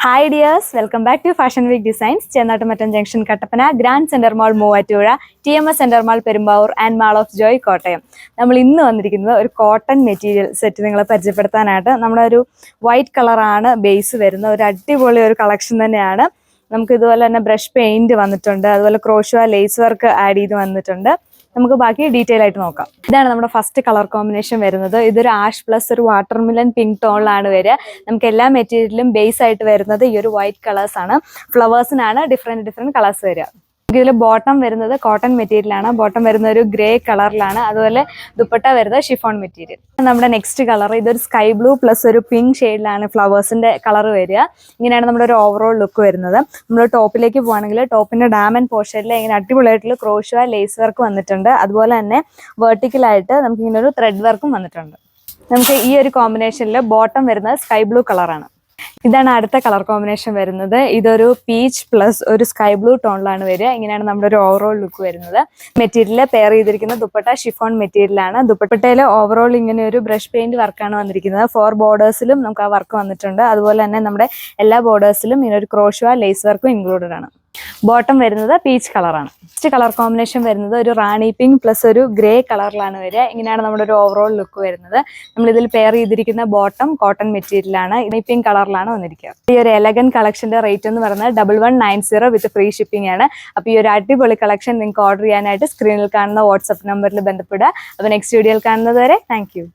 Hi dears, welcome back to Fashion Week Designs, Chennattamattan Junction, Kattappana, Grand Center Mall, Moovattuzha, TMS Center Mall, Perumbavoor and Mall of Joy, Kottayam. നമ്മൾ ഇന്ന് വന്നിരിക്കുന്നത് ഒരു cotton material set നിങ്ങളെ പരിചയപ്പെടുത്താനായിട്ട്. നമ്മുടെ ഒരു white കളറാണ് base വരുന്ന ഒരു അടിപൊളി ഒരു കളക്ഷൻ തന്നെയാണ്. നമുക്ക് ഇതുപോലെ തന്നെ ബ്രഷ് പെയിന്റ് വന്നിട്ടുണ്ട്, അതുപോലെ ക്രോഷ്വ ലേസ് വർക്ക് ആഡ് ചെയ്ത് വന്നിട്ടുണ്ട്. നമുക്ക് ബാക്കി ഡീറ്റെയിൽ ആയിട്ട് നോക്കാം. ഇതാണ് നമ്മുടെ ഫസ്റ്റ് കളർ കോമ്പിനേഷൻ വരുന്നത്. ഇതൊരു ആഷ് പ്ലസ് ഒരു വാട്ടർമെലൺ പിങ്ക് ടോണിലാണ് വരിക. നമുക്ക് എല്ലാ മെറ്റീരിയലിലും ബേസ് ആയിട്ട് വരുന്നത് ഈ ഒരു വൈറ്റ് കളേഴ്സ് ആണ്. ഫ്ലവേഴ്സിനാണ് ഡിഫറെന്റ് കളേഴ്സ് വരിക. ഇതിൽ ബോട്ടം വരുന്നത് കോട്ടൺ മെറ്റീരിയൽ ആണ്. ബോട്ടം വരുന്ന ഒരു ഗ്രേ കളറിലാണ്. അതുപോലെ ദുപ്പട്ട വരുന്നത് ഷിഫോൺ മെറ്റീരിയൽ. നമ്മുടെ നെക്സ്റ്റ് കളർ ഇതൊരു സ്കൈ ബ്ലൂ പ്ലസ് ഒരു പിങ്ക് ഷെയ്ഡിലാണ് ഫ്ലവേഴ്സിന്റെ കളർ വരിക. ഇങ്ങനെയാണ് നമ്മുടെ ഒരു ഓവറോൾ ലുക്ക് വരുന്നത്. നമ്മൾ ടോപ്പിലേക്ക് പോകുകയാണെങ്കിൽ ടോപ്പിന്റെ ഡാം ആൻഡ് പോർഷനിൽ ഇങ്ങനെ അടിപൊളിയായിട്ടുള്ള ക്രോഷ്വ ലേസ് വർക്ക് വന്നിട്ടുണ്ട്. അതുപോലെ തന്നെ വെർട്ടിക്കലായിട്ട് നമുക്ക് ഇങ്ങനെ ഒരു ത്രെഡ് വർക്കും വന്നിട്ടുണ്ട്. നമുക്ക് ഈ ഒരു കോമ്പിനേഷനിൽ ബോട്ടം വരുന്നത് സ്കൈ ബ്ലൂ കളറാണ്. ഇതാണ് അടുത്ത കളർ കോമ്പിനേഷൻ വരുന്നത്. ഇതൊരു പീച്ച് പ്ലസ് ഒരു സ്കൈ ബ്ലൂ ടോണിലാണ് വരിക. ഇങ്ങനെയാണ് നമ്മുടെ ഒരു ഓവറോൾ ലുക്ക് വരുന്നത്. മെറ്റീരിയൽ പെയർ ചെയ്തിരിക്കുന്ന ദുപ്പട്ട ഷിഫോൺ മെറ്റീരിയലാണ്. ദുപ്പട്ടയിൽ ഓവറോൾ ഇങ്ങനെ ഒരു ബ്രഷ് പെയിന്റ് വർക്കാണ് വന്നിരിക്കുന്നത്. 4 ബോർഡേഴ്സിലും നമുക്ക് ആ വർക്ക് വന്നിട്ടുണ്ട്. അതുപോലെ തന്നെ നമ്മുടെ എല്ലാ ബോർഡേഴ്സിലും ഇങ്ങനെ ഒരു ക്രോഷ്വ ലേസ് വർക്കും ഇൻക്ലൂഡഡ് ആണ്. ബോട്ടം വരുന്നത് പീച്ച് കളറാണ്. നെക്സ്റ്റ് കളർ കോമ്പിനേഷൻ വരുന്നത് ഒരു റാണി പിങ്ക് പ്ലസ് ഒരു ഗ്രേ കളറിലാണ് വരിക. ഇങ്ങനെയാണ് നമ്മുടെ ഒരു ഓവറോൾ ലുക്ക് വരുന്നത്. നമ്മൾ ഇതിൽ പെയർ ചെയ്തിരിക്കുന്ന ബോട്ടം കോട്ടൺ മെറ്റീരിയലാണ്. പിങ്ക് കളറിലാണ് വന്നിരിക്കുക. ഈ ഒരു എലഗൻ കളക്ഷന്റെ റേറ്റ് എന്ന് പറയുന്നത് 1190 വിത്ത് ഫ്രീ ഷിപ്പിംഗ് ആണ്. അപ്പോൾ ഈ ഒരു അടിപൊളി കളക്ഷൻ നിങ്ങൾക്ക് ഓർഡർ ചെയ്യാനായിട്ട് സ്ക്രീനിൽ കാണുന്ന വാട്സ്ആപ്പ് നമ്പറിൽ ബന്ധപ്പെടുക. അപ്പോൾ നെക്സ്റ്റ് വീഡിയോയിൽ കാണുന്നത് വരെ താങ്ക് യു.